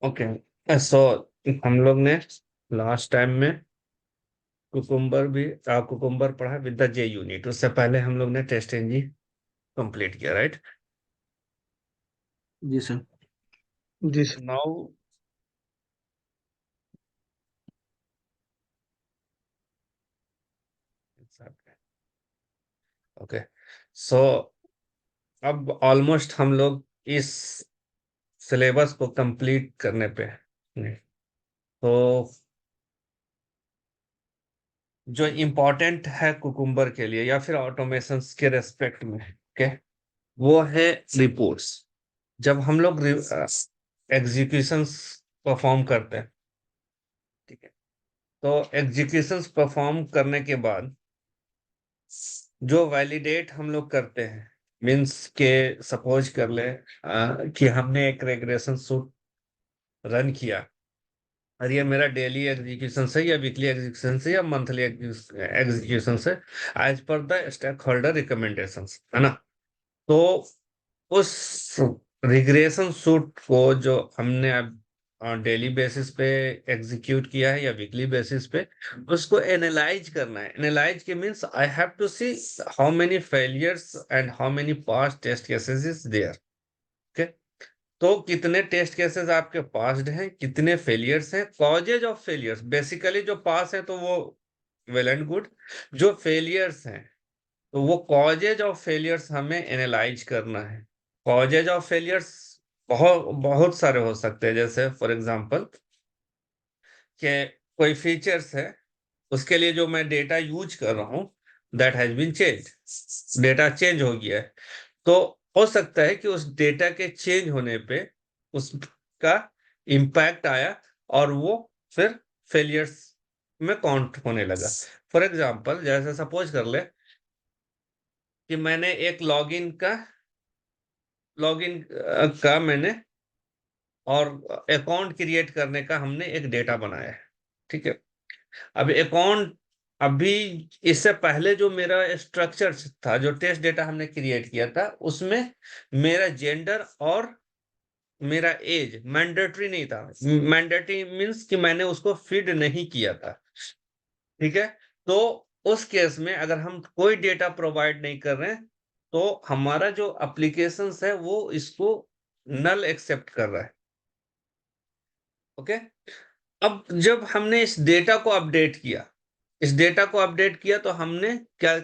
Okay, सो हम लोग ने लास्ट टाइम में कुकुम्बर पढ़ा विद द जे यूनिट। उससे पहले हम लोग ने टेस्ट एनजी कंप्लीट किया, राइट? जी सर। जी सर। नाउ ओके, सो अब ऑलमोस्ट हम लोग इस सिलेबस को कंप्लीट करने पे हैं। तो जो इम्पोर्टेंट है कुकुम्बर के लिए या फिर ऑटोमेशन के रेस्पेक्ट में, ओके, वो है रिपोर्ट्स। जब हम लोग एग्जीक्यूशंस परफॉर्म करते हैं, ठीक है, तो एग्जीक्यूशंस परफॉर्म करने के बाद जो वैलिडेट हम लोग करते हैं, मीन्स के सपोज कर ले कि हमने एक रेग्रेशन सूट रन किया, और ये मेरा डेली एग्जीक्यूशन है या वीकली एग्जीक्यूशन है या मंथली एग्जीक्यूशन है, as per the stakeholder recommendation, है ना? तो उस रिग्रेशन सूट को जो हमने अब डेली बेसिस पे एग्जीक्यूट किया है या वीकली बेसिस पे, उसको एनालाइज करना है। एनालाइज के means I have to see how many failures and how many passed test cases is there. Okay, तो कितने टेस्ट केसेस आपके पास्ड हैं, कितने फेलियर्स हैं, कॉजेज ऑफ फेलियर्स। बेसिकली जो पास है तो वो वेल एंड गुड, जो फेलियर्स हैं तो वो कॉजेज ऑफ फेलियर्स हमें एनालाइज करना है। कॉजेज ऑफ फेलियर्स बहुत बहुत सारे हो सकते हैं, जैसे फॉर एग्जांपल कि कोई फीचर्स है, उसके लिए जो मैं डेटा यूज कर रहा हूँ that has been change, data change हो गया है। तो हो सकता है कि उस डेटा के चेंज होने पे उसका इम्पैक्ट आया और वो फिर फेलियर्स में काउंट होने लगा। फॉर एग्जांपल जैसे सपोज कर ले कि मैंने एक लॉगिन का मैंने और अकाउंट क्रिएट करने का हमने एक डेटा बनाया है, ठीक है। अब अकाउंट, अभी इससे पहले जो मेरा स्ट्रक्चर था, जो टेस्ट डेटा हमने क्रिएट किया था, उसमें मेरा जेंडर और मेरा एज मैंडेटरी नहीं था। मैंडेटरी मीन्स कि मैंने उसको फीड नहीं किया था, ठीक है। तो उस केस में अगर हम कोई डेटा प्रोवाइड नहीं कर रहे हैं तो हमारा जो एप्लीकेशन है वो इसको नल एक्सेप्ट कर रहा है। ओके, अब जब हमने इस डेटा को अपडेट किया तो हमने क्या,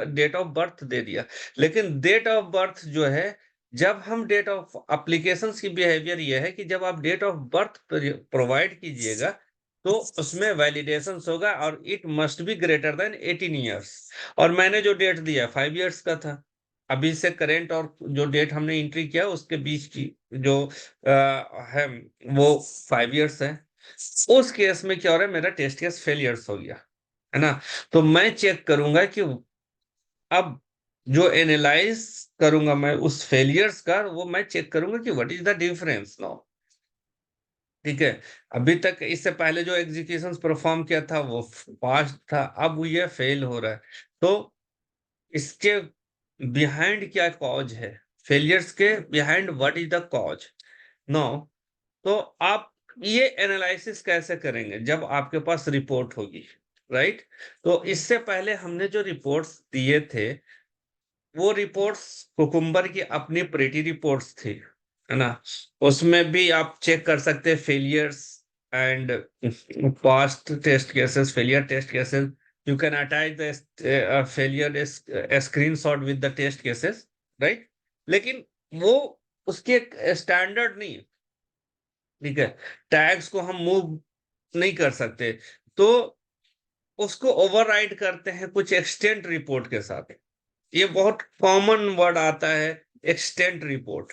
डेट ऑफ बर्थ दे दिया। लेकिन डेट ऑफ बर्थ जो है, जब हम डेट ऑफ एप्लीकेशंस की बिहेवियर ये है कि जब आप डेट ऑफ बर्थ प्रोवाइड कीजिएगा तो उसमें वैलिडेशन होगा और it must be greater than 18 years. और मैंने जो डेट दिया 5 ईयर्स का था। अभी से करेंट और जो डेट हमने एंट्री किया उसके बीच की जो है वो 5 ईयर्स है। उस केस में क्या हो रहा है, मेरा टेस्ट केस फेलियर्स हो गया, है ना? तो मैं चेक करूंगा कि अब जो एनालाइज करूंगा मैं उस फेलियर्स का, वो मैं चेक करूंगा कि what is the difference now, ठीक है। अभी तक इससे पहले जो एग्जीक्यूशन परफॉर्म किया था वो पास था, अब ये फेल हो रहा है। तो इसके बिहाइंड क्या कॉज है, फेलियर्स के behind what is the cause now. तो आप ये एनालिसिस कैसे करेंगे जब आपके पास रिपोर्ट होगी, राइट? तो इससे पहले हमने जो रिपोर्ट्स दिए थे वो रिपोर्ट्स कुकुम्बर की अपनी प्रेटी रिपोर्ट्स थी, है ना? उसमें भी आप चेक कर सकते हैं failures and passed test cases, failure test cases. You can attach the failure screenshot with the test cases, right? लेकिन वो उसकी एक स्टैंडर्ड नहीं है, ठीक है। टैग्स को हम मूव नहीं कर सकते, तो उसको ओवरराइड करते हैं कुछ एक्सटेंट रिपोर्ट के साथ। ये बहुत कॉमन वर्ड आता है, एक्सटेंट रिपोर्ट,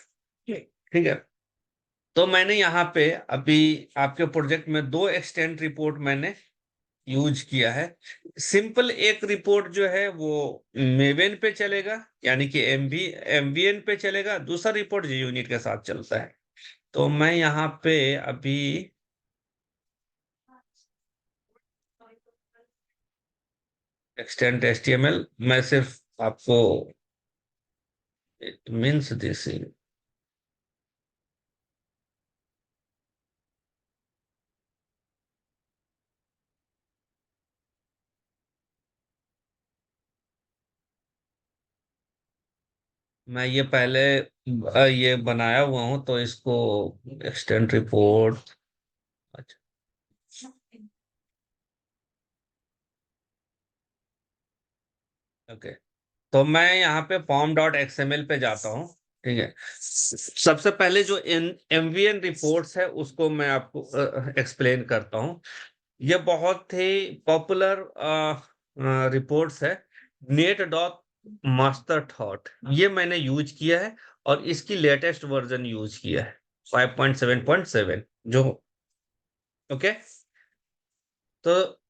ठीक है। तो मैंने यहाँ पे अभी आपके प्रोजेक्ट में दो एक्सटेंट रिपोर्ट मैंने यूज किया है। सिंपल एक रिपोर्ट जो है वो मेवेन पे चलेगा, यानी कि एमवीएन पे चलेगा। दूसरा रिपोर्ट जी यूनिट के साथ चलता है। तो मैं यहाँ पे अभी एक्सटेंट एचटीएमएल, मैं सिर्फ आपको, इट मीन्स दिस, मैं ये पहले ये बनाया हुआ हूँ, तो इसको एक्सटेंड रिपोर्ट। अच्छा, ओके। तो मैं यहाँ पे फॉर्म डॉट एक्सएमएल पे जाता हूँ। ठीक है, सबसे पहले जो एमवीएन रिपोर्ट्स है उसको मैं आपको एक्सप्लेन करता हूँ। ये बहुत ही पॉपुलर रिपोर्ट्स है। नेट डॉट मास्टर थॉट, ये मैंने यूज किया है, और इसकी लेटेस्ट वर्जन यूज किया है 5.7.7 जो। ओके, तो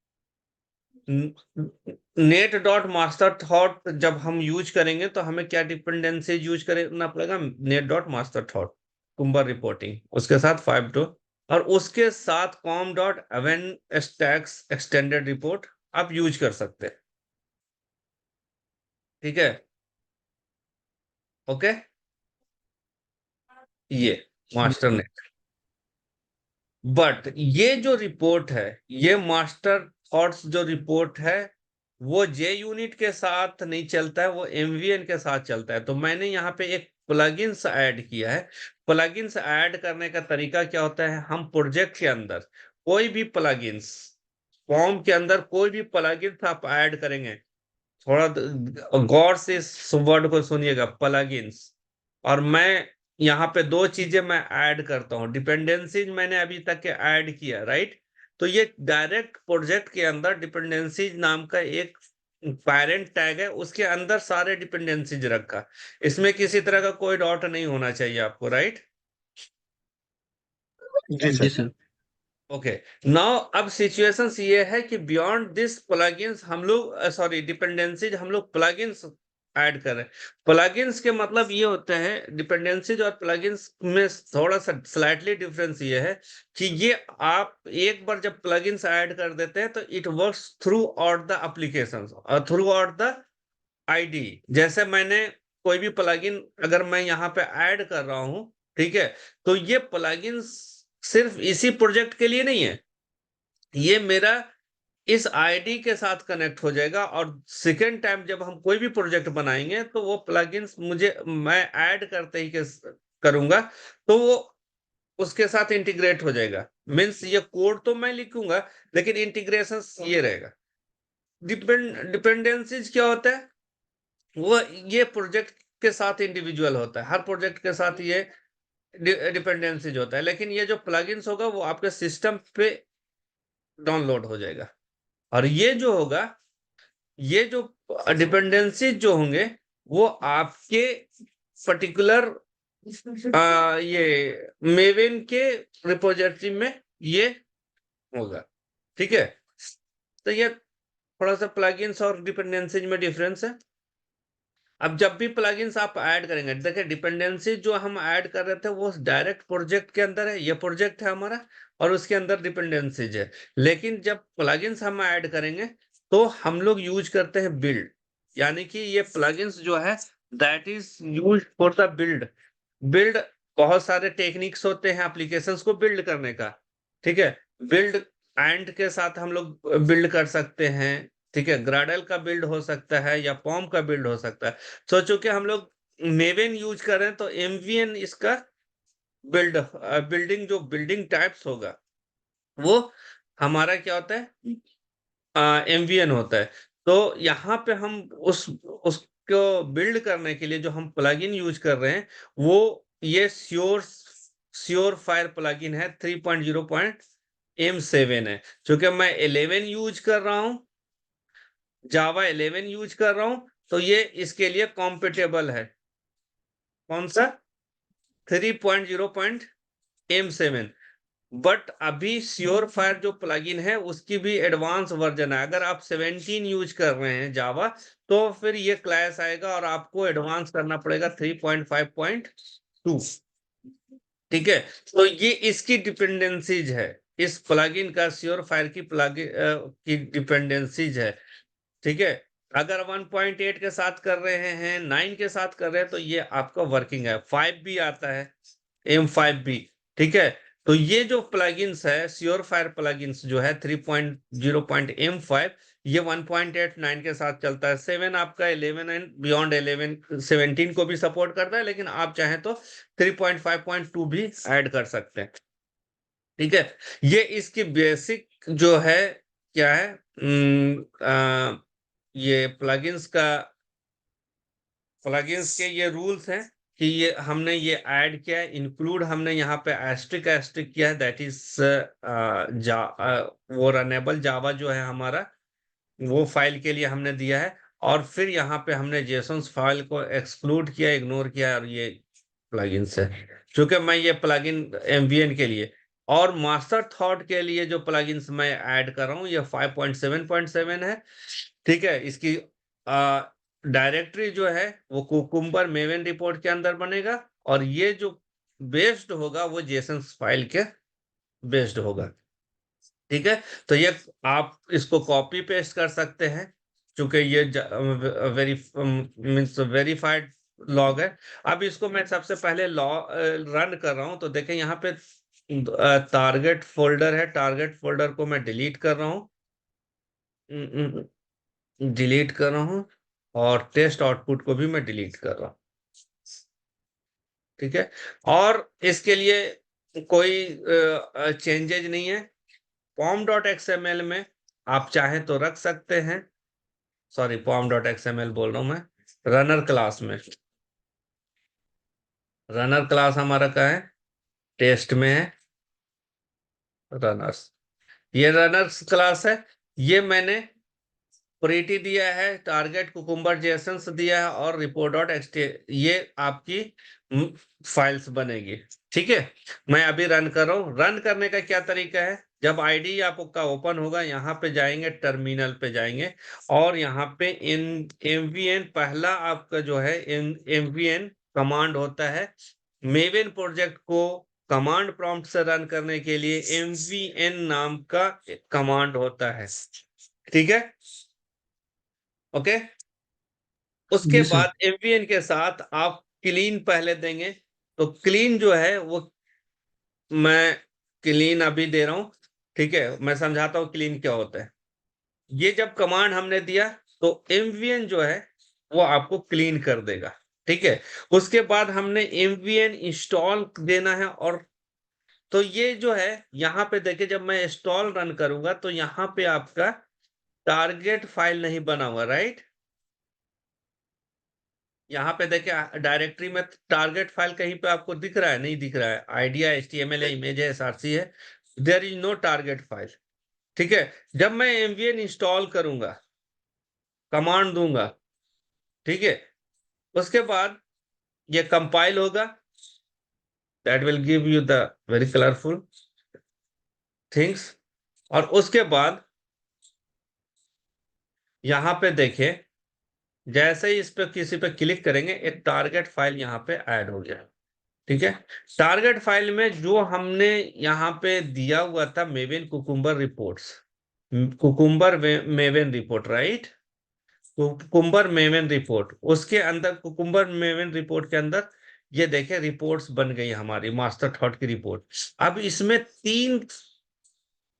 नेट डॉट मास्टर थॉट जब हम यूज करेंगे तो हमें क्या डिपेंडेंसी यूज करना पड़ेगा? Net dot master thought cucumber reporting, उसके साथ 5 और उसके साथ com dot aven stacks extended report आप यूज कर सकते हैं। ठीक है, ओके। ये मास्टर ने, बट ये जो रिपोर्ट है, ये मास्टर थॉट्स जो रिपोर्ट है, वो जे यूनिट के साथ नहीं चलता है, वो एमवीएन के साथ चलता है। तो मैंने यहाँ पे एक प्लगइन्स ऐड किया है। प्लगइन्स ऐड करने का तरीका क्या होता है? हम प्रोजेक्ट के अंदर कोई भी प्लगइन्स, फॉर्म के अंदर कोई भी प्लगइन्स आप ऐड करेंगे, थोड़ा गौर से इस वर्ड को सुनिएगा, प्लगइन्स। और मैं यहाँ पे दो चीजें मैं ऐड करता हूँ, डिपेंडेंसीज मैंने अभी तक के ऐड किया, राइट। तो ये डायरेक्ट प्रोजेक्ट के अंदर डिपेंडेंसीज नाम का एक पेरेंट टैग है, उसके अंदर सारे डिपेंडेंसीज रखा। इसमें किसी तरह का कोई डॉट नहीं होना चाहिए आपको, राइट। जी जी सर। सर। ओके, नाउ अब सिचुएशंस ये है कि बियॉन्ड दिस प्लगइन्स हम लोग, सॉरी, डिपेंडेंसीज हम लोग प्लगइन्स ऐड कर रहे हैं। प्लगइन्स के मतलब ये होता है, डिपेंडेंसीज और प्लगइन्स में थोड़ा सा स्लाइटली डिफरेंस ये है कि ये आप एक बार जब प्लगइन्स ऐड कर देते हैं तो it works through out the applications और थ्रू आउट द आईडी। जैसे मैंने कोई भी प्लगइन अगर मैं यहाँ पे ऐड कर रहा हूँ, ठीक है, तो ये प्लगइन सिर्फ इसी प्रोजेक्ट के लिए नहीं है, ये मेरा इस आईडी के साथ कनेक्ट हो जाएगा, और सेकेंड टाइम जब हम कोई भी प्रोजेक्ट बनाएंगे तो वो प्लगइन्स मुझे मैं ऐड करते ही करूंगा, तो वो उसके साथ इंटीग्रेट हो जाएगा। मीन्स ये कोड तो मैं लिखूंगा, लेकिन इंटीग्रेशन ये रहेगा। डिपेंडेंसीज क्या होता है? वो ये प्रोजेक्ट के साथ इंडिविजुअल होता है, हर प्रोजेक्ट के साथ ये डिपेंडेंसीज होता है, लेकिन ये जो प्लगइन्स होगा वो आपके सिस्टम पे डाउनलोड हो जाएगा। और ये जो होगा, ये जो डिपेंडेंसीज जो होंगे, वो आपके पर्टिकुलर ये मेवेन के रिपोजिटरी में ये होगा। ठीक है, तो ये थोड़ा सा प्लगइन्स और डिपेंडेंसीज में डिफरेंस है। अब जब भी प्लगइन्स आप ऐड करेंगे, देखिए डिपेंडेंसी जो हम ऐड कर रहे थे वो डायरेक्ट प्रोजेक्ट के अंदर है, ये प्रोजेक्ट है हमारा, और उसके अंदर डिपेंडेंसीज है। लेकिन जब प्लगइन्स हम ऐड करेंगे तो हम लोग यूज करते हैं बिल्ड, यानी कि ये प्लगइन्स जो है that is use for the build. Build, बहुत सारे टेक्निक्स होते हैं एप्लीकेशंस को बिल्ड करने का। ठीक है, बिल्ड एंड के साथ हम लोग बिल्ड कर सकते हैं। ठीक है, ग्राडल का बिल्ड हो सकता है या पॉम का बिल्ड हो सकता है। सोचो कि हम लोग मेवेन यूज कर रहे हैं तो एमवीएन इसका बिल्डिंग जो बिल्डिंग टाइप्स होगा वो हमारा क्या होता है? एमवीएन होता है। तो यहाँ पे हम उसको बिल्ड करने के लिए जो हम प्लगइन यूज कर रहे हैं, वो ये श्योर श्योर फायर प्लगइन है, 3.0.m7 है। क्योंकि मैं 11 यूज कर रहा हूँ, जावा 11 यूज कर रहा हूं, तो ये इसके लिए कॉम्पिटेबल है। कौन सा? 3.0.m7। बट अभी श्योर फायर जो प्लगइन है उसकी भी एडवांस वर्जन है। अगर आप 17 यूज कर रहे हैं जावा, तो फिर ये क्लैश आएगा और आपको एडवांस करना पड़ेगा 3.5.2। ठीक है, तो ये इसकी डिपेंडेंसीज है, इस प्लगइन का श्योर फायर की प्लगइन की डिपेंडेंसीज है। ठीक है, अगर 1.8 के साथ कर रहे हैं, 9 के साथ कर रहे हैं, तो ये आपका वर्किंग है। 5 भी आता है, M5 भी। ठीक है, तो ये जो प्लगइन्स है श्योर फायर प्लगइन्स जो है 3.0.M5, ये 1.89 के साथ चलता है। 7 आपका 11 एंड बियॉन्ड 11 17 को भी सपोर्ट करता है, लेकिन आप चाहें तो 3.5.2 भी ऐड कर सकते हैं। ठीक है, ये इसकी बेसिक जो है क्या है, ये प्लगइन्स के ये रूल्स हैं कि ये हमने ये ऐड किया है, इंक्लूड हमने यहाँ पे एस्ट्रिक एस्ट्रिक किया है, दैट इज वो रनेबल जावा जो है हमारा, वो फाइल के लिए हमने दिया है। और फिर यहाँ पे हमने जेसन्स फाइल को एक्सक्लूड किया, इग्नोर किया, और ये प्लगइन्स है। क्योंकि मैं ये प्लगइन एमवीएन के लिए और मास्टर थॉट के लिए जो प्लगइन्स मैं ऐड कर रहा हूँ ये 5.7.7 है। ठीक है, इसकी डायरेक्टरी जो है वो कुकुम्बर मेवन रिपोर्ट के अंदर बनेगा, और ये जो बेस्ड होगा वो जेसन फाइल के बेस्ड होगा। ठीक है, तो ये आप इसको कॉपी पेस्ट कर सकते हैं, क्योंकि ये वेरी मीन्स वेरीफाइड लॉग है। अब इसको मैं सबसे पहले रन कर रहा हूं, तो देखें यहाँ पे टारगेट फोल्डर है, टारगेट फोल्डर को मैं डिलीट कर रहा हूँ, डिलीट कर रहा हूँ, और टेस्ट आउटपुट को भी मैं डिलीट कर रहा हूँ। ठीक है, और इसके लिए कोई चेंजेज नहीं है। pom.xml में आप चाहें तो रख सकते हैं, सॉरी pom.xml बोल रहा हूं मैं, रनर क्लास में, रनर क्लास हमारा क्या है, टेस्ट में है रनर्स, ये रनर्स क्लास है। ये मैंने प्रीटी दिया है, टारगेट कुकुम्बर जेसन्स दिया है, और रिपोर्ट डॉट एक्सटी, ये आपकी फाइल्स बनेगी। ठीक है, मैं अभी रन कर रहा हूँ। रन करने का क्या तरीका है, जब आईडी आपका ओपन होगा, यहाँ पे जाएंगे, टर्मिनल पे जाएंगे, और यहाँ पे इन एमवीएन पहला आपका जो है एमवीएन कमांड होता है। मेवेन प्रोजेक्ट को कमांड प्रॉम्प्ट से रन करने के लिए एमवीएन नाम का कमांड होता है। ठीक है, ओके। उसके जी सर। बाद एमवीएन के साथ आप क्लीन पहले देंगे, तो क्लीन जो है वो मैं क्लीन अभी दे रहा हूं। ठीक है, मैं समझाता हूं क्लीन क्या होता है। ये जब कमांड हमने दिया तो एमवीएन जो है वो आपको क्लीन कर देगा। ठीक है, उसके बाद हमने एमवीएन इंस्टॉल देना है, और तो ये जो है यहाँ पे देखिए, जब मैं इंस्टॉल रन करूंगा तो यहाँ पे आपका टारगेट फाइल नहीं बना हुआ, राइट। यहाँ पे देखिए डायरेक्टरी में टारगेट फाइल कहीं पे आपको दिख रहा है, नहीं दिख रहा है, आइडिया एचटीएमएल है, इमेज है, एसआरसी है, there is no target file. ठीक है, जब मैं एमवीएन इंस्टॉल करूंगा, कमांड दूंगा, ठीक है, उसके बाद ये कंपाइल होगा, that will give you the very colourful things. और उसके बाद यहाँ पे देखें, जैसे ही इस पे किसी पे क्लिक करेंगे, एक टारगेट फाइल यहाँ पे ऐड हो गया। ठीक है, टारगेट फाइल में जो हमने यहाँ पे दिया हुआ था Maven cucumber reports, cucumber Maven report, right, cucumber Maven report, उसके अंदर कुकुम्बर मेवेन रिपोर्ट के अंदर ये देखें रिपोर्ट्स बन गई हमारी मास्टर थॉट की रिपोर्ट। अब इसमें 3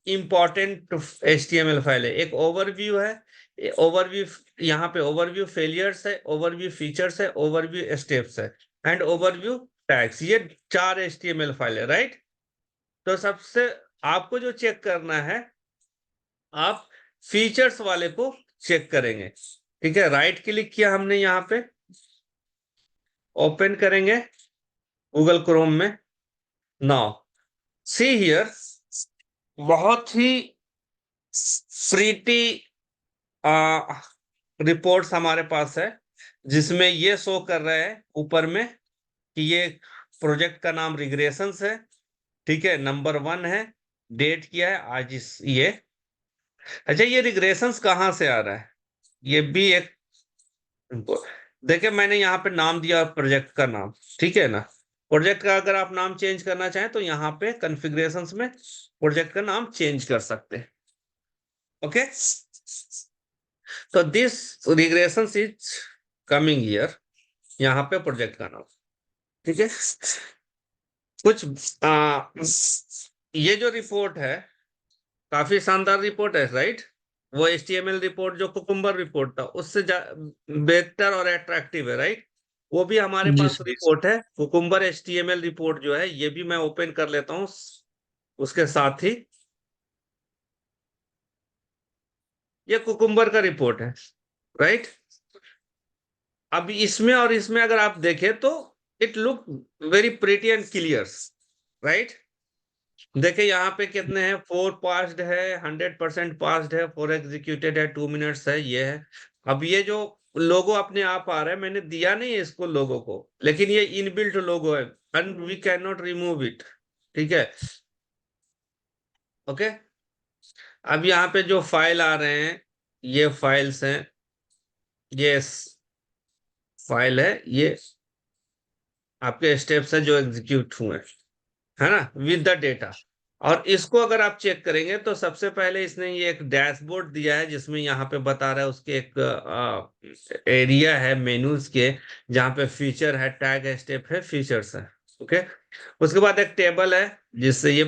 इंपॉर्टेंट एचटीएमएल फाइल है, एक ओवरव्यू है, ओवरव्यू, यहाँ पे ओवरव्यू फेलियर्स है, ओवरव्यू फीचर्स है, ओवरव्यू स्टेप्स है, एंड ओवरव्यू टैग्स, ये 4 एचटीएमएल फाइल है, राइट। तो सबसे आपको जो चेक करना है, आप फीचर्स वाले को चेक करेंगे। ठीक है, राइट क्लिक किया हमने, यहाँ पे ओपन करेंगे गूगल क्रोम में। नाउ सी हियर, बहुत ही प्रीटी रिपोर्ट्स हमारे पास है, जिसमें ये शो कर रहे हैं ऊपर में कि ये प्रोजेक्ट का नाम रिग्रेशंस है। ठीक है, नंबर 1 है, डेट किया है आज इस ये। अच्छा, ये रिग्रेशंस कहाँ से आ रहा है, ये भी एक देखिए, मैंने यहाँ पे नाम दिया प्रोजेक्ट का नाम, ठीक है ना। प्रोजेक्ट का अगर आप नाम चेंज करना चाहें तो यहाँ पे कॉन्फ़िगरेशंस में प्रोजेक्ट का नाम चेंज कर सकते हैं। ओके, तो this regressions is coming here, यहाँ पे प्रोजेक्ट का नाम। ठीक है, कुछ ये जो रिपोर्ट है काफी शानदार रिपोर्ट है, राइट। वो HTML रिपोर्ट जो कुकुम्बर रिपोर्ट था उससे बेहतर और अट्रैक्टिव है, राइट? वो भी हमारे जी पास सर। रिपोर्ट है, कुकुम्बर HTML रिपोर्ट जो है, ये भी मैं ओपन कर लेता हूँ उसके साथ ही। ये कुकुम्बर का रिपोर्ट है, राइट? अब इसमें और इसमें अगर आप देखें तो it look very pretty and clear, right? देखिए यहाँ पे कितने हैं, 4 पास्ड है, 100% पास्ड है, 4 एग्जीक्यूटेड है, 2 मिनट्स है, ये है। अब ये जो लोगो अपने आप आ रहा है, मैंने दिया नहीं है इसको लोगो को, लेकिन ये इनबिल्ट लोगो है and we can not remove it. ठीक है, ओके। अब यहाँ पे जो फाइल आ रहे हैं, ये फाइल्स हैं, ये फाइल है, ये आपके स्टेप्स है जो एग्जीक्यूट हुए, है ना, विद द डेटा। और इसको अगर आप चेक करेंगे तो सबसे पहले इसने ये एक डैशबोर्ड दिया है, जिसमें यहाँ पे बता रहा है उसके एक एरिया है मेनूज के, जहाँ पे फीचर है, टैग है, स्टेप है, फीचर्स है, ओके। उसके बाद एक टेबल है, जिससे ये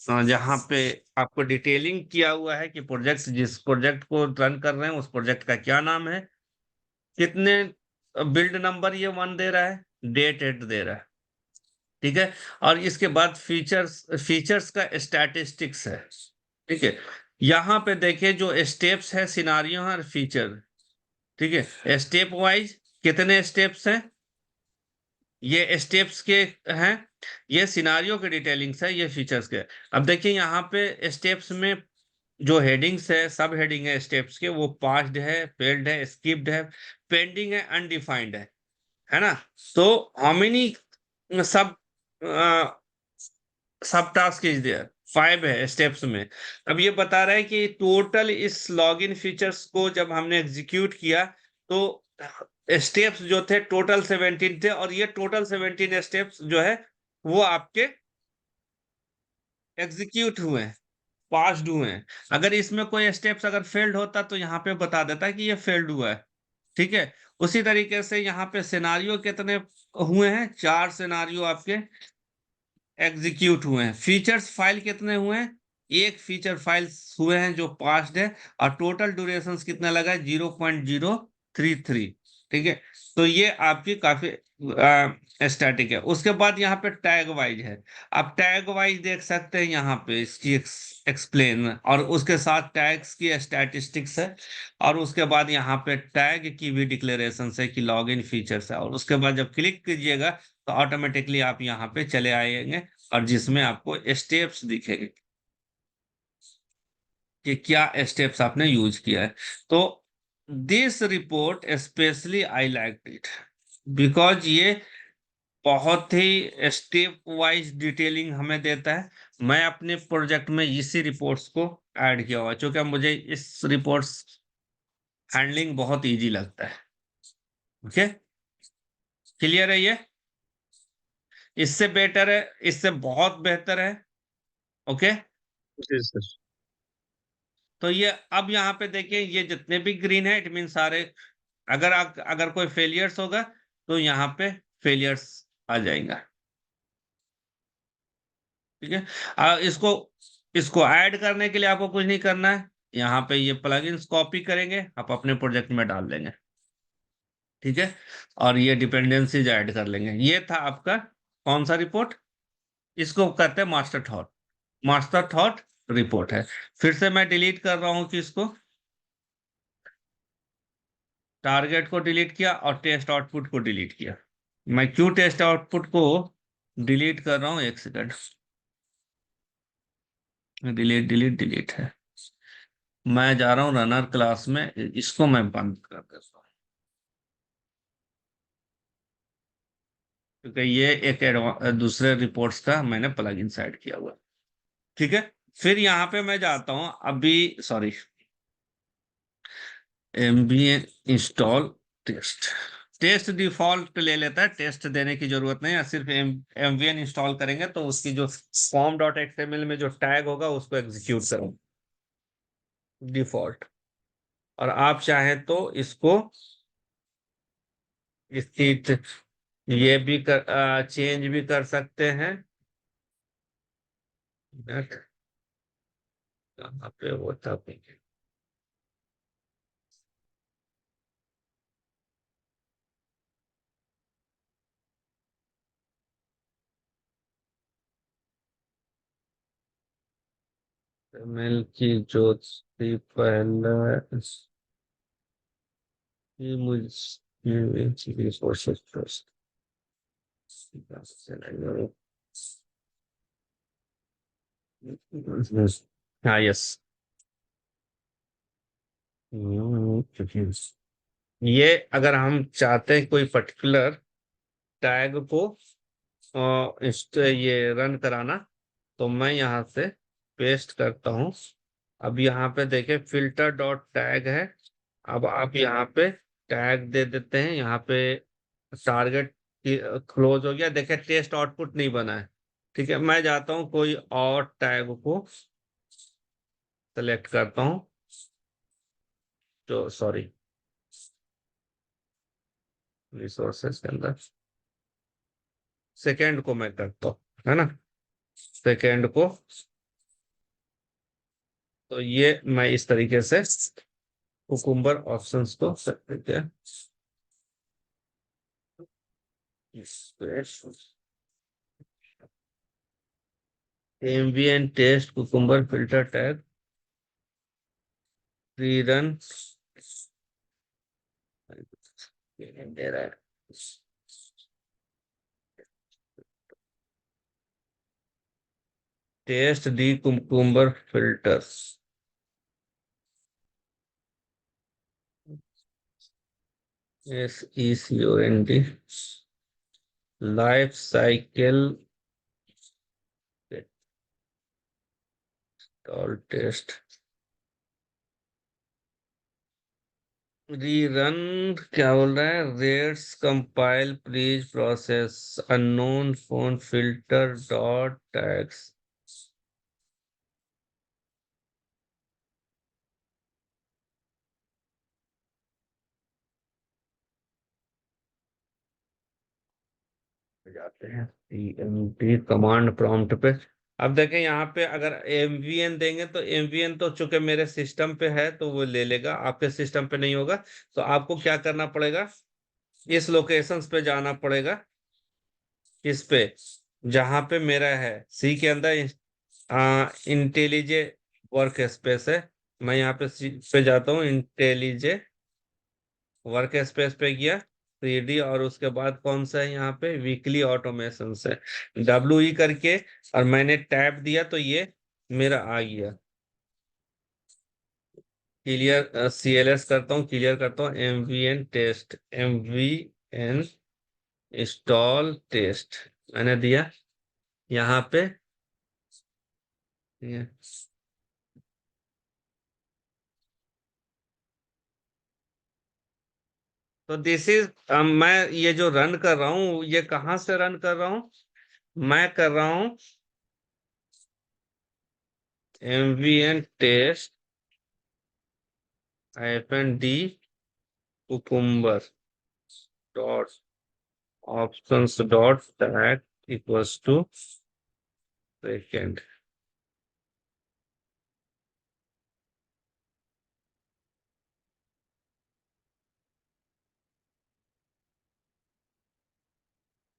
जहाँ पे आपको डिटेलिंग किया हुआ है कि प्रोजेक्ट, जिस प्रोजेक्ट को रन कर रहे हैं उस प्रोजेक्ट का क्या नाम है, कितने बिल्ड नंबर ये 1 दे रहा है, डेट एट दे रहा है, ठीक है। और इसके बाद फीचर्स, फीचर्स का स्टैटिस्टिक्स है, ठीक है। यहाँ पे देखिए जो स्टेप्स है, सिनारियो है और फीचर, ठीक है, स्टेप वाइज कितने स्टेप्स हैं, ये स्टेप्स के हैं, ये सिनारियो के डिटेलिंग्स है, ये फीचर्स के। अब देखिए यहाँ पे स्टेप्स में जो हेडिंग्स है, सब हेडिंग है स्टेप्स के, वो पास्ड है, फेल्ड है, स्किप्ड है, पेंडिंग है, अनडिफाइंड है ना। तो हाउ मेनी सब सब टास्क इज देयर, 5 है स्टेप्स में। अब ये बता रहा है कि टोटल इस लॉगिन फीचर्स को जब हमने एग्जीक्यूट किया तो स्टेप्स जो थे टोटल 17 थे, और ये टोटल 17 स्टेप्स जो है वो आपके एग्जीक्यूट हुए हैं, पास्ड हुए हैं। अगर इसमें कोई स्टेप्स अगर फेल्ड होता तो यहाँ पे बता देता कि ये फेल्ड हुआ है, ठीक है। उसी तरीके से यहाँ पे सिनारियो कितने हुए हैं, 4 सिनारियो आपके एग्जीक्यूट हुए हैं। फीचर्स फाइल कितने हुए हैं, एक फीचर फाइल हुए हैं जो पास्ड है, और टोटल ड्यूरेशन कितना लगा है, 0.033, ठीक है। तो ये आपकी काफी स्टैटिक है। उसके बाद यहाँ पे टैग वाइज है, आप टैग वाइज देख सकते हैं यहाँ पे इसकी एक्सप्लेन, और उसके साथ टैग्स की स्टैटिस्टिक्स है, और उसके बाद यहाँ पे टैग की भी डिक्लेरेशन है कि लॉगिन फीचर्स है, और उसके बाद जब क्लिक कीजिएगा तो ऑटोमेटिकली आप यहाँ पे चले आएंगे, और जिसमें आपको स्टेप्स दिखेंगे कि क्या स्टेप्स आपने यूज किया है। तो this report specially I like it, because ये बहुत ही स्टेप वाइज डिटेलिंग हमें देता है। मैं अपने प्रोजेक्ट में इसी रिपोर्ट्स को ऐड किया हुआ, क्योंकि मुझे इस रिपोर्ट्स हैंडलिंग बहुत इजी लगता है, ओके। क्लियर है ये? इससे बेटर है, इससे बहुत बेहतर है, ओके। जी सर। तो ये अब यहाँ पे देखिए, ये जितने भी ग्रीन है इट मीन सारे, अगर कोई फेलियर्स होगा तो यहाँ पे फेलियर्स आ जाएगा, ठीक है। इसको इसको ऐड करने के लिए आपको कुछ नहीं करना है, यहाँ पे ये प्लगइन्स कॉपी करेंगे, आप अपने प्रोजेक्ट में डाल देंगे, ठीक है। और ये डिपेंडेंसीज ऐड कर लेंगे। ये था आपका कौन सा रिपोर्ट, इसको कहते हैं master thought, master thought report है। फिर से मैं डिलीट कर रहा हूँ कि इसको, टारगेट को डिलीट किया और टेस्ट आउटपुट को डिलीट किया। मैं क्यों टेस्ट आउटपुट को डिलीट कर रहा हूँ, एक सेकंड, डिलीट डिलीट डिलीट है। मैं जा रहा हूँ रनर क्लास में, इसको मैं बंद कर देता हूँ, क्योंकि ये एक दूसरे रिपोर्ट्स का मैंने प्लग ऐड किया हुआ है, ठीक है। फिर यहाँ पे मैं जाता हूँ अभी, sorry, MBA install test, test default ले लेता है, टेस्ट देने की जरूरत नहीं है, सिर्फ एमवीएन इंस्टॉल करेंगे तो उसकी जो फॉर्म डॉट एक्सएमएल में जो टैग होगा उसको एग्जीक्यूट करो डिफॉल्ट। और आप चाहें तो इसको, इसकी ये भी कर चेंज भी कर सकते हैं। कहाँ पे वो था, एमएल की ज्योति पहले ही मुझे रिसोर्सेज ट्रस्ट। हाँ, यस। ये अगर हम चाहते हैं कोई पर्टिकुलर टैग को ये रन कराना, तो मैं यहाँ से पेस्ट करता हूँ। अब यहाँ पे देखें फिल्टर डॉट टैग है। अब आप यहाँ पे टैग दे देते हैं, यहाँ पे टारगेट क्लोज हो गया। देखें टेस्ट आउटपुट नहीं बना है। ठीक है, मैं जाता हूँ कोई और टैग को सेलेक्ट करता हूँ, तो सॉरी, रिसोर्सेज के अंदर सेकेंड को मैं करता हूँ, है ना, सेकेंड को। तो ये मैं इस तरीके से कुकुम्बर ऑप्शंस को सेट करके MVN test cucumber filter tag rerun दे रहा है। Test D cucumber filters, SECOND life cycle all test rerun. क्या बोल रहा है? Rates compile please process unknown phone filter dot tags. जाते हैं ईएमटी कमांड प्रॉम्प्ट पे। अब देखें यहाँ पे अगर एमवीएन देंगे तो एमवीएन तो चूंकि मेरे सिस्टम पे है तो वो ले लेगा, आपके सिस्टम पे नहीं होगा। तो आपको क्या करना पड़ेगा, इस लोकेशंस पे जाना पड़ेगा। इस पे जहां पे मेरा है सी के अंदर इंटेलिजे वर्क स्पेस है। मैं यहाँ पे सी पे जाता हूँ, इंटेलिजे वर्क स्पेस पे गया 3D, और उसके बाद कौन सा है यहाँ पे, वीकली ऑटोमेशन से WE करके, और मैंने टैब दिया तो ये मेरा आ गया। क्लियर CLS करता हूँ, क्लियर करता हूँ, MVN इंस्टॉल टेस्ट मैंने दिया यहाँ पे। ये- तो दिस इज, मैं ये जो रन कर रहा हूँ ये कहाँ से रन कर रहा हूँ, मैं कर रहा हूँ MVN test -D cucumber dot options dot tag equals to second.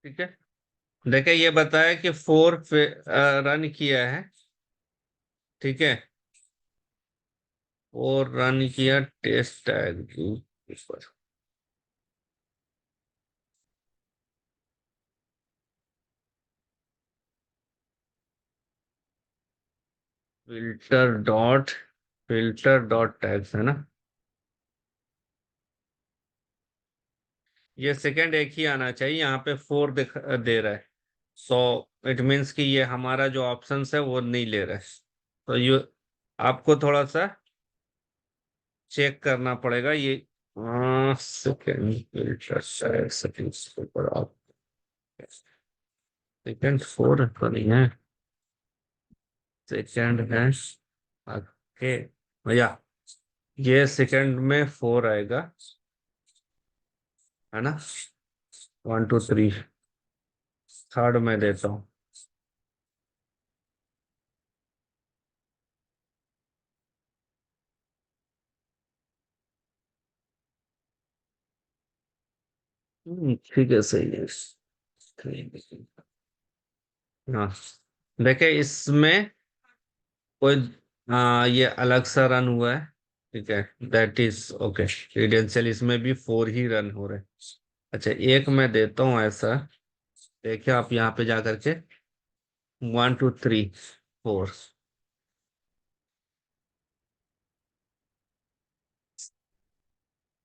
ठीक है, देखिए ये बताया कि फोर रन किया है। ठीक है, और रन किया टेस्ट टैग के ऊपर, फिल्टर डॉट टैग्स है ना। ये सेकंड एक ही आना चाहिए, यहाँ पे फोर दे रहा है। सो इट मीन्स कि ये हमारा जो ऑप्शन है वो नहीं ले रहा है। तो ये आपको थोड़ा सा चेक करना पड़ेगा ये। सेकंड फिल्टर सेटिंग्स के ऊपर आप, सेकंड फोर तो नहीं है, सेकंड है। ओके भैया, ये सेकंड में फोर आएगा, है ना, 1 2 3। थर्ड में देता हूँ। ठीक है, सही है। हाँ, देखिए इसमें कोई हाँ, ये अलग सा रन हुआ है। ठीक है, दैट इज ओके। क्रीडेंशियल इसमें भी 4 ही रन हो रहे हैं। अच्छा, एक मैं देता हूँ ऐसा। देखिए आप यहाँ पे जा करके 1 2 3 4।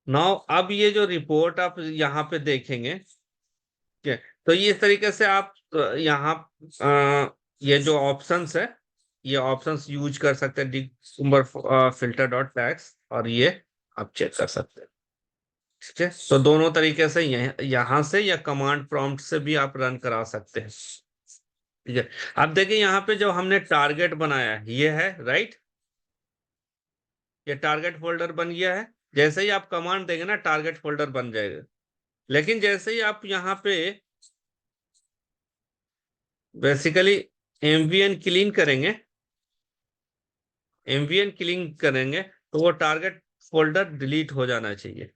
नाउ अब ये जो रिपोर्ट आप यहाँ पे देखेंगे, ठीक है, तो ये इस तरीके से आप यहाँ ये जो ऑप्शंस है, ये ऑप्शंस यूज कर सकते हैं, डिकम्बर फिल्टर डॉट टैग्स, और ये आप चेक कर सकते हैं। ठीक है, तो दोनों तरीके से यहाँ से या कमांड प्रॉम्प्ट से भी आप रन करा सकते हैं। ठीक है, अब देखिए यहाँ पे जो हमने टारगेट बनाया है ये है, राइट। ये टारगेट फोल्डर बन गया है। जैसे ही आप कमांड देंगे ना, टारगेट फोल्डर बन जाएगा। लेकिन जैसे ही आप यहाँ पे बेसिकली एमवीएन क्लीन करेंगे, एमवीएन क्लीन करेंगे, तो वो टारगेट फोल्डर डिलीट हो जाना चाहिए।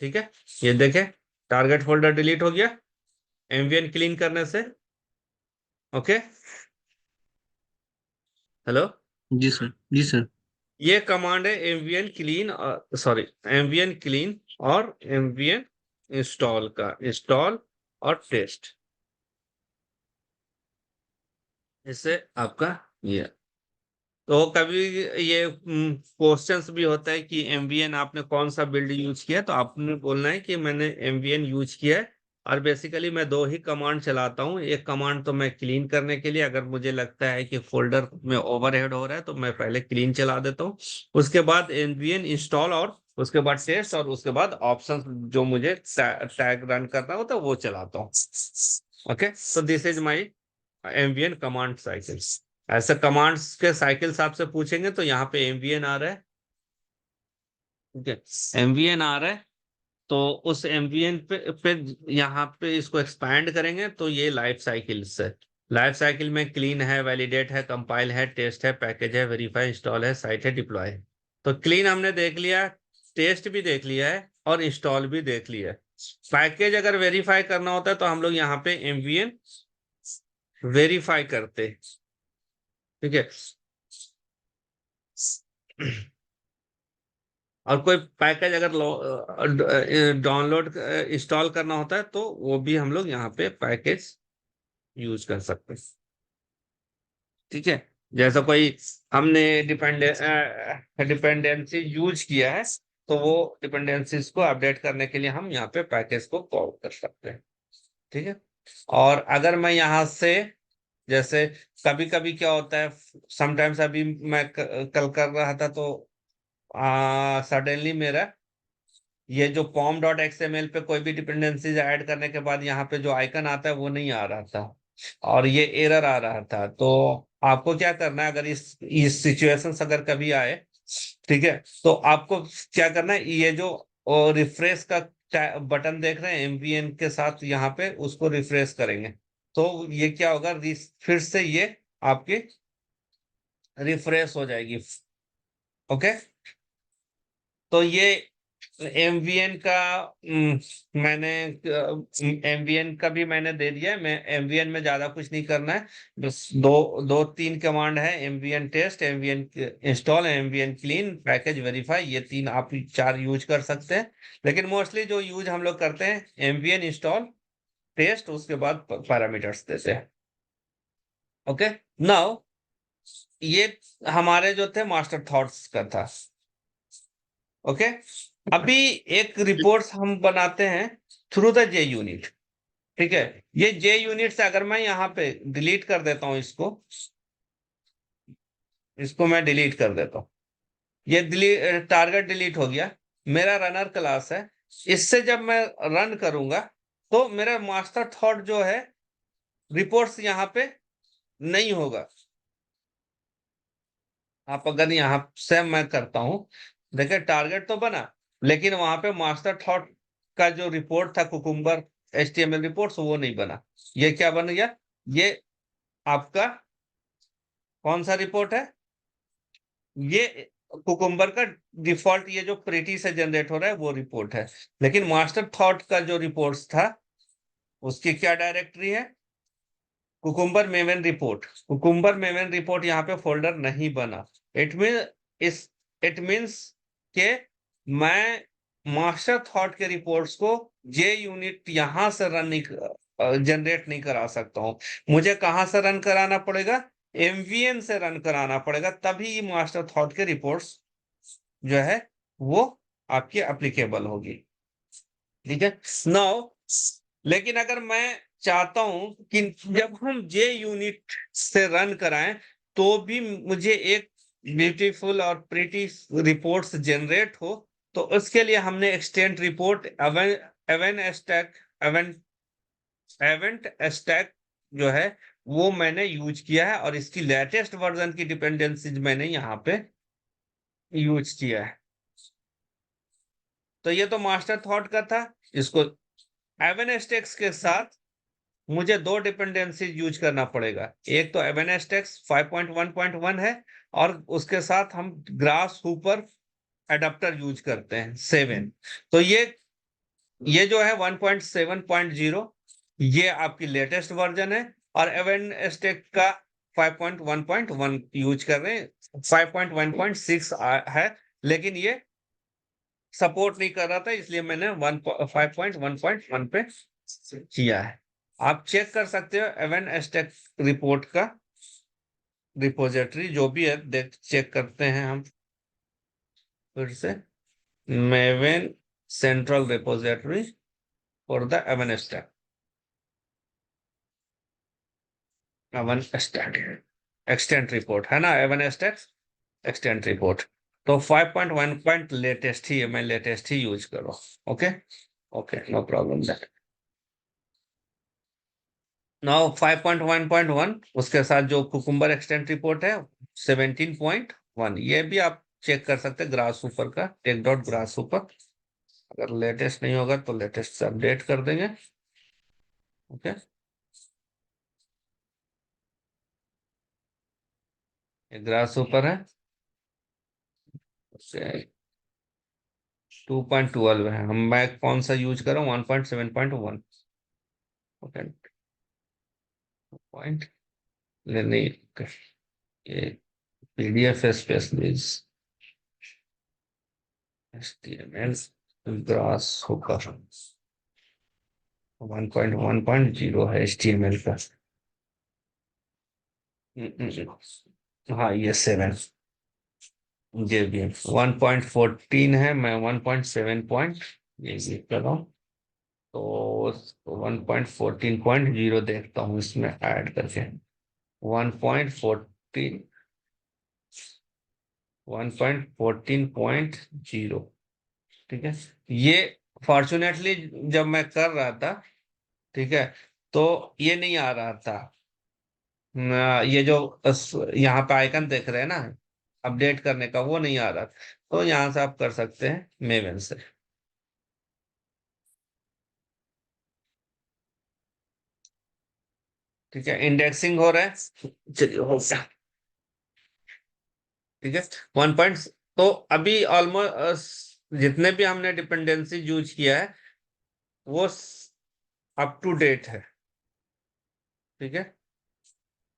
ठीक है, ये देखें, टारगेट फोल्डर डिलीट हो गया एमवीएन क्लीन करने से। Okay, hello. जी सर, जी सर। ये कमांड है MVN clean, sorry, MVN clean और एमवीएन इंस्टॉल का, इंस्टॉल और टेस्ट। इससे आपका ये, तो कभी ये क्वेश्चंस भी होता है कि एमवीएन आपने कौन सा बिल्ड यूज किया, तो आपने बोलना है कि मैंने एमवीएन यूज किया है। और बेसिकली मैं दो ही कमांड चलाता हूँ। एक कमांड तो मैं क्लीन करने के लिए, अगर मुझे लगता है कि फोल्डर में ओवरहेड हो रहा है तो मैं पहले क्लीन चला देता हूँ। उसके बाद एमवीएन इंस्टॉल, और उसके बाद टेस्ट, और उसके बाद ऑप्शन जो मुझे टैग रन करना होता है वो चलाता हूँ। Okay, so this is my MVN command cycles. ऐसे कमांड्स के साइकिल्स आपसे पूछेंगे तो यहाँ पे एमवीएन आ रहा है। ठीक है, एमवीएन आ रहा है, तो उस एमवीएन पे यहाँ पे इसको एक्सपैंड करेंगे तो ये लाइफ साइकिल्स है। लाइफ साइकिल में क्लीन है, वैलिडेट है, कंपाइल है, टेस्ट है, पैकेज है, वेरीफाई, इंस्टॉल है, साइट है, डिप्लॉय है। तो क्लीन हमने देख लिया, टेस्ट भी देख लिया है, और इंस्टॉल भी देख लिया है। पैकेज अगर वेरीफाई करना होता है तो हम लोग यहाँ पे एमवीएन वेरीफाई करते हैं। ठीक है, और कोई पैकेज अगर डाउनलोड इंस्टॉल करना होता है तो वो भी हम लोग यहाँ पे पैकेज यूज कर सकते हैं। ठीक है, जैसा कोई हमने डिपेंडेंसी यूज किया है, तो वो डिपेंडेंसीज को अपडेट करने के लिए हम यहाँ पे पैकेज को कॉल कर सकते हैं। ठीक है, और अगर मैं यहाँ से, जैसे कभी कभी क्या होता है, समटाइम्स, अभी मैं कल कर रहा था तो सडनली मेरा ये जो पॉम डॉट एक्सएमएल पे कोई भी डिपेंडेंसीज ऐड करने के बाद यहाँ पे जो आइकन आता है वो नहीं आ रहा था, और ये एरर आ रहा था। तो आपको क्या करना है, अगर इस सिचुएशन अगर कभी आए, ठीक है, तो आपको क्या करना है, ये जो रिफ्रेश का बटन देख रहे हैं एमवीएन के साथ, यहाँ पे उसको रिफ्रेश करेंगे तो ये क्या होगा, फिर से ये आपकी रिफ्रेश हो जाएगी। ओके, तो ये एमवीएन का मैंने एमवीएन का भी मैंने दे दिया है। मैं एमवीएन में ज्यादा कुछ नहीं करना है, बस दो दो तीन कमांड है, MVN test, MVN install, MVN clean, package verify, ये तीन आप चार यूज कर सकते हैं। लेकिन मोस्टली जो यूज हम लोग करते हैं एमवीएन इंस्टॉल, टेस्ट, उसके बाद पैरामीटर्स देते हैं। ओके, नाउ ये हमारे जो थे मास्टर थॉट्स का था। ओके, अभी एक रिपोर्ट हम बनाते हैं थ्रू द जे यूनिट। ठीक है, ये जे यूनिट से अगर मैं यहाँ पे डिलीट कर देता हूँ इसको, इसको मैं डिलीट कर देता हूँ, ये डिलीट, टारगेट डिलीट हो गया। मेरा रनर क्लास है, इससे जब मैं रन करूंगा तो मेरा मास्टर थॉट जो है रिपोर्ट्स यहाँ पे नहीं होगा। आप अगर यहाँ से मैं करता हूं, देखिए टारगेट तो बना, लेकिन वहां पे मास्टर थॉट का जो रिपोर्ट था कुकुम्बर एचटीएमएल रिपोर्ट्स, वो नहीं बना। ये क्या बन गया, ये आपका कौन सा रिपोर्ट है, ये कुकुम्बर का डिफॉल्ट, ये जो प्रीटी से जनरेट हो रहा है वो रिपोर्ट है। लेकिन मास्टर थॉट का जो रिपोर्ट्स था उसकी क्या डायरेक्टरी है, cucumber maven report, cucumber maven report यहाँ पे फोल्डर नहीं बना। इट मीन इस इट मीन्स के मैं मास्टर थॉट के रिपोर्ट्स को जे यूनिट यहां से रन नहीं जनरेट नहीं करा सकता हूँ। मुझे कहां से रन कराना पड़ेगा? एमवीएन से रन कराना पड़ेगा, तभी मास्टर थॉट के रिपोर्ट्स जो है वो आपकी एप्लीकेबल होगी। ठीक है नाउ, लेकिन अगर मैं चाहता हूं कि जब हम जे यूनिट से रन कराएं तो भी मुझे एक ब्यूटीफुल और प्रीटी रिपोर्ट्स जनरेट हो, तो उसके लिए हमने extent report AventStack AventStack जो है वो मैंने यूज किया है, और इसकी लेटेस्ट वर्जन की डिपेंडेंसीज मैंने यहाँ पे यूज किया है। तो ये तो मास्टर थॉट का था। इसको एवेनस्टेक्स के साथ मुझे दो डिपेंडेंसी यूज करना पड़ेगा। एक तो एवेनस्टेक्स 5.1.1 है, और उसके साथ हम ग्रास हुपर एडाप्टर यूज करते हैं 7। तो ये जो है 1.7.0, ये आपकी लेटेस्ट वर्जन है, और एवेनस्टेक का 5.1.1 यूज कर रहे हैं। 5.1.6 है, लेकिन ये सपोर्ट नहीं कर रहा था, इसलिए मैंने 5.1.1 पे किया है। आप चेक कर सकते हो एवन एस्टेक रिपोर्ट का रिपोजिटरी जो भी है, देख चेक करते हैं हम फिर से। Maven central repository for the AventStack, AventStack extent report है ना, एवन एस्टेक एक्सटेंट रिपोर्ट। तो 5.1 पॉइंट लेटेस्ट ही है, मैं लेटेस्ट ही यूज कर रहा हूँ। Okay okay, no problem that. Now 5.1.1 उसके साथ जो कुकुम्बर एक्सटेंट रिपोर्ट है 17.1, ये भी आप चेक कर सकते हैं ग्रास सुपर का, टेक डॉट ग्रास सुपर। अगर लेटेस्ट नहीं होगा तो लेटेस्ट से अपडेट कर देंगे। ओके, ये ग्रास सुपर है, 2.12 है। मैं कौन सा यूज कर रहा हूँ? 1.7.1। ओके पॉइंट लेने, ये PDF specialist HTML grass super 1.1.0 है HTML का। हाँ ये 7 जी भी 1.14 है, मैं 1.7 ये कर रहा हूँ। तो 1.14.0 देखता हूँ इसमें ऐड करके। 1.14 1.14.0, ठीक है। ये फॉर्चुनेटली जब मैं कर रहा था, ठीक है, तो ये नहीं आ रहा था। ये जो यहाँ पे आइकन देख रहे हैं ना अपडेट करने का, वो नहीं आ रहा। तो यहाँ से आप कर सकते हैं मेवन से। ठीक है, इंडेक्सिंग हो रहा है, चलिए हो गया। ठीक है 1 पॉइंट। तो अभी ऑलमोस्ट जितने भी हमने डिपेंडेंसी यूज किया है वो अप टू डेट है। ठीक है,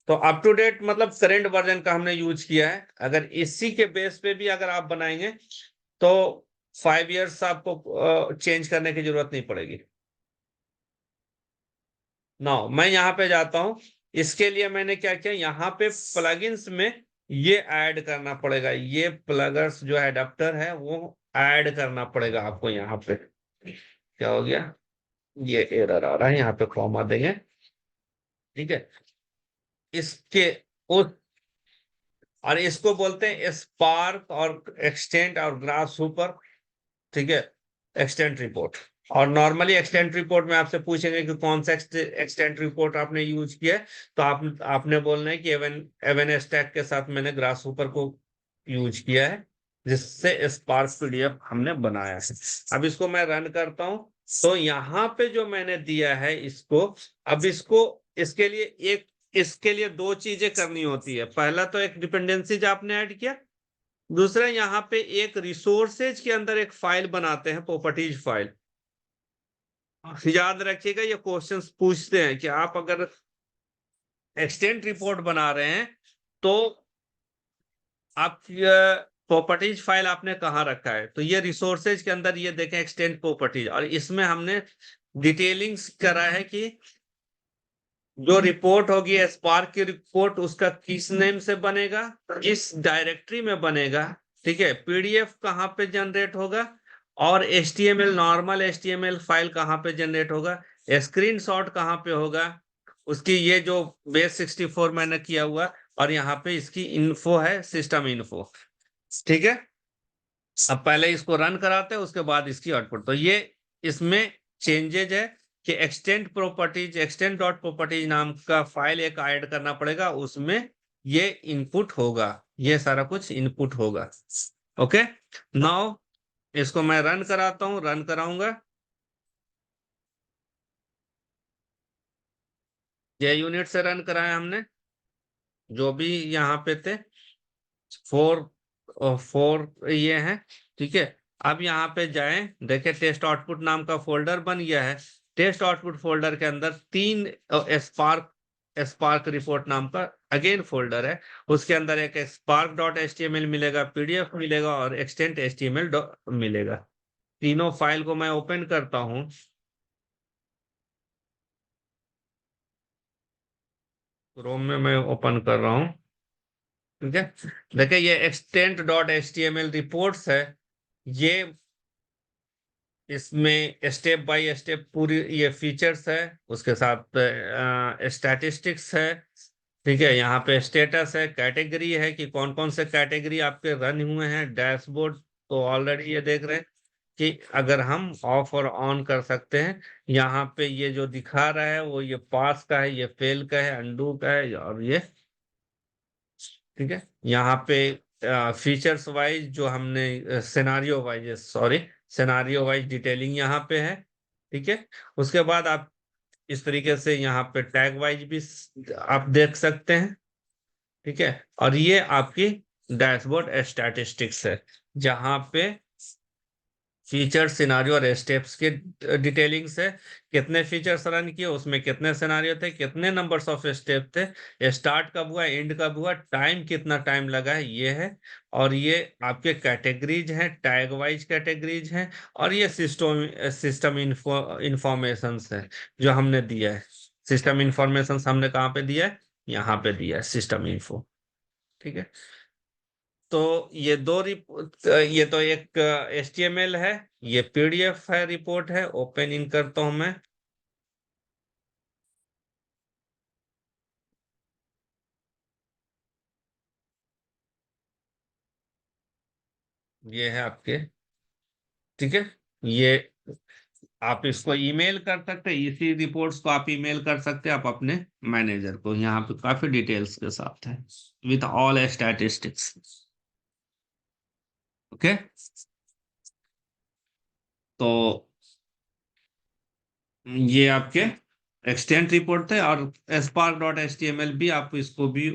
तो अप टू डेट मतलब करेंट वर्जन का हमने यूज किया है। अगर इसी के बेस पे भी अगर आप बनाएंगे तो 5 इयर्स आपको चेंज करने की जरूरत नहीं पड़ेगी। नाउ मैं यहाँ पे जाता हूँ। इसके लिए मैंने क्या किया, यहाँ पे प्लगइन्स में ये ऐड करना पड़ेगा। ये प्लगर्स जो एडाप्टर है वो ऐड करना पड़ेगा आपको। यहाँ पे क्या हो गया, ये एरर आ रहा है, यहाँ पे कॉमा देंगे। ठीक है, इसके उस और इसको बोलते हैं स्पार्क और एक्सटेंट और ग्रास सुपर। ठीक है, एक्सटेंट रिपोर्ट। और नॉर्मली एक्सटेंट रिपोर्ट में आपसे पूछेंगे कि कौन सा एक्सटेंट रिपोर्ट आपने यूज किया है, तो आपने बोलना है कि एवन एवन स्टैक के साथ मैंने ग्रास सुपर को यूज किया है, जिससे स्पार्क पीडीएफ हमने बनाया है। अब इसको मैं रन करता हूं, तो यहाँ पे जो मैंने दिया है इसको, अब इसके लिए इसके लिए दो चीजें करनी होती है। पहला तो एक डिपेंडेंसी जो आपने ऐड किया, दूसरा यहाँ पे एक रिसोर्सेज के अंदर एक फाइल बनाते हैं, प्रॉपर्टीज फाइल। याद रखिएगा ये क्वेश्चंस पूछते हैं कि आप अगर एक्सटेंट रिपोर्ट बना रहे हैं तो आप प्रॉपर्टीज फाइल आपने कहाँ रखा है, तो ये रिसोर्सेज के अंदर ये देखें एक्सटेंट प्रॉपर्टीज, और इसमें हमने डिटेलिंग्स करा है कि जो रिपोर्ट होगी स्पार्क की रिपोर्ट उसका किस नेम से बनेगा, किस डायरेक्टरी में बनेगा, ठीक है, पीडीएफ कहाँ पे जनरेट होगा, और एचटीएमएल नॉर्मल एचटीएमएल फाइल कहाँ पे जनरेट होगा, स्क्रीनशॉट कहाँ पे होगा उसकी, ये जो बेस 64 मैंने किया हुआ, और यहाँ पे इसकी इन्फो है सिस्टम इन्फो, ठीक है। अब पहले इसको रन कराते हैं उसके बाद इसकी आउटपुट, तो ये इसमें चेंजेज है कि एक्सटेंट डॉट प्रॉपर्टीज नाम का फाइल एक ऐड करना पड़ेगा, उसमें ये इनपुट होगा, ये सारा कुछ इनपुट होगा। ओके, नाउ इसको मैं रन कराता हूं, रन कराऊंगा। ये यूनिट से रन कराया हमने, जो भी यहाँ पे थे 4 ये हैं, ठीक है। अब यहाँ पे जाएं, देखें टेस्ट आउटपुट नाम का फोल्डर बन गया है। टेस्ट आउटपुट फोल्डर के अंदर 3 स्पार्क स्पार्क रिपोर्ट नाम का अगेन फोल्डर है, उसके अंदर एक स्पार्क डॉट एचटीएमएल मिलेगा, पीडीएफ मिलेगा और एक्सटेंट एचटीएमएल मिलेगा। तीनों फाइल को मैं ओपन करता हूं, क्रोम में मैं ओपन कर रहा हूं, ठीक है। देखिए ये एक्सटेंट डॉट एचटीएमएल रिपोर्ट्स है, ये इसमें स्टेप बाय स्टेप पूरी ये फीचर्स है, उसके साथ स्टैटिस्टिक्स है, ठीक है। यहाँ पे स्टेटस है, कैटेगरी है कि कौन कौन से कैटेगरी आपके रन हुए हैं, डैशबोर्ड तो ऑलरेडी ये देख रहे हैं कि अगर हम ऑफ और ऑन कर सकते हैं। यहाँ पे ये जो दिखा रहा है वो ये पास का है, ये फेल का है, अंडू का है, और ये, ठीक है। यहाँ पे फीचर्स वाइज जो हमने scenario wise, sorry, scenario wise detailing यहाँ पे है, ठीक है। उसके बाद आप इस तरीके से यहाँ पे टैग वाइज भी आप देख सकते हैं, ठीक है। और ये आपकी डैशबोर्ड स्टैटिस्टिक्स है, जहाँ पे फीचर सिनारियो और स्टेप्स के डिटेलिंग्स है, कितने फीचर्स रन किए, उसमें कितने सिनारियो थे, कितने नंबर्स ऑफ स्टेप थे, स्टार्ट कब हुआ, एंड कब हुआ, टाइम कितना टाइम लगा है, ये है। और ये आपके कैटेगरीज हैं, टैग वाइज कैटेगरीज हैं, और ये सिस्टम इंफॉर्मेशन है जो हमने दिया है। सिस्टम इंफॉर्मेशन हमने कहाँ पे दिया है, यहाँ पे दिया है सिस्टम इन्फो, ठीक है। तो ये ये तो एक HTML है, ये PDF है, रिपोर्ट है, ओपन इन करता हूं मैं। ये है आपके, ठीक है। ये आप इसको ईमेल कर सकते हैं, इसी रिपोर्ट्स को आप ईमेल कर सकते हैं आप अपने मैनेजर को, यहाँ पे काफी डिटेल्स के साथ है, विथ ऑल स्टैटिस्टिक्स। ओके, तो ये आपके एक्सटेंट रिपोर्ट थे, और spark.html भी आप इसको भी